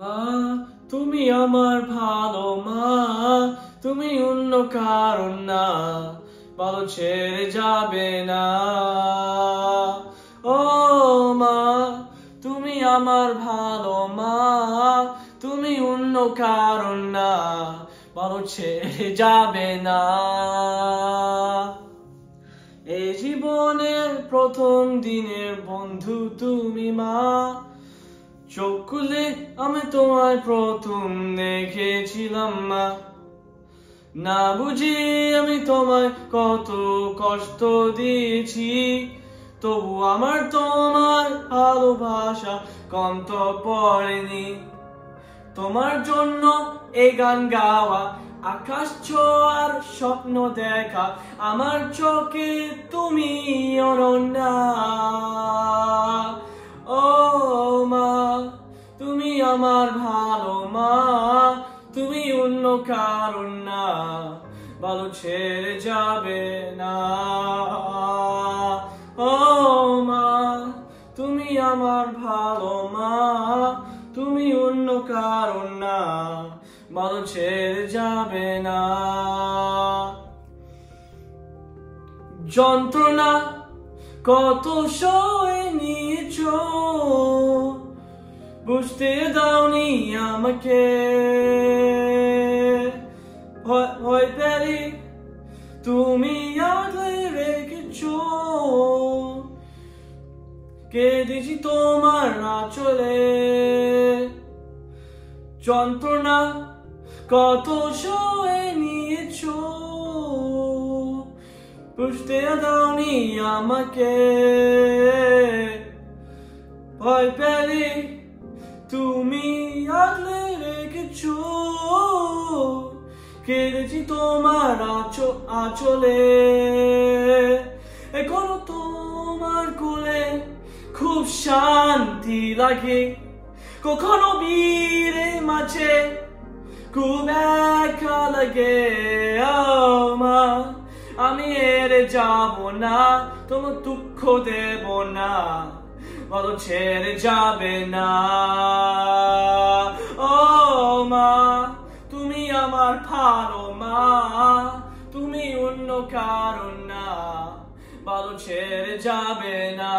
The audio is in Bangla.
মা, তুমি আমার ভালো মা, তুমি অন্য কারণ না, ভালো ছেড়ে যাবে না। ও মা, তুমি আমার ভালো মা, তুমি অন্য কারণ না, ভালো ছেড়ে যাবে না। এই জীবনের প্রথম দিনের বন্ধু তুমি মা, চোখ খুলে আমি তোমায় প্রথম দেখেছিলাম মা। না বুঝি আমি তোমায় কত কষ্ট দিয়েছি, তবু আমার তোমার ভালোবাসা কম তো পড়েনি। তোমার জন্য এই গান গাওয়া, আকাশ ছোঁয়ার স্বপ্ন দেখা, আমার চোখে তুমি অনন্যা। ও মা, তুমি আমার ভালো মা, তুমি অন্য কারণ না, ভালো ছেড়ে যাবে না। ও মা, তুমি আমার ভালো মা, তুমি অন্য কারণ না, ভালো ছেড়ে যাবে না। যন্ত্রণা কত সয়ে নিয়েছো, বুঝতে দাওনি আমাকে। ভয় পেলে তুমি আগলে রেখেছো, কেঁদেছি তোমার আঁচলে। যন্ত্রণা কত সয়ে নিয়েছো, বুঝতে দাওনি আমাকে। ভয় পেলে তুমি আগলে রেখেছো, কেঁদেছি তোমার আঁচলে। এখনো তোমার কোলে খুব শান্তি লাগে, কখনো ভিড়ে মাঝে খুব একা লাগে। মা, আমি এড়ে যাব না, তোমার দুঃখ দেব না, ভালো ছেড়ে যাবে না। ও মা, তুমি আমার ভালো মা, তুমি অন্য কারণ না, ভালো ছেড়ে যাবে না।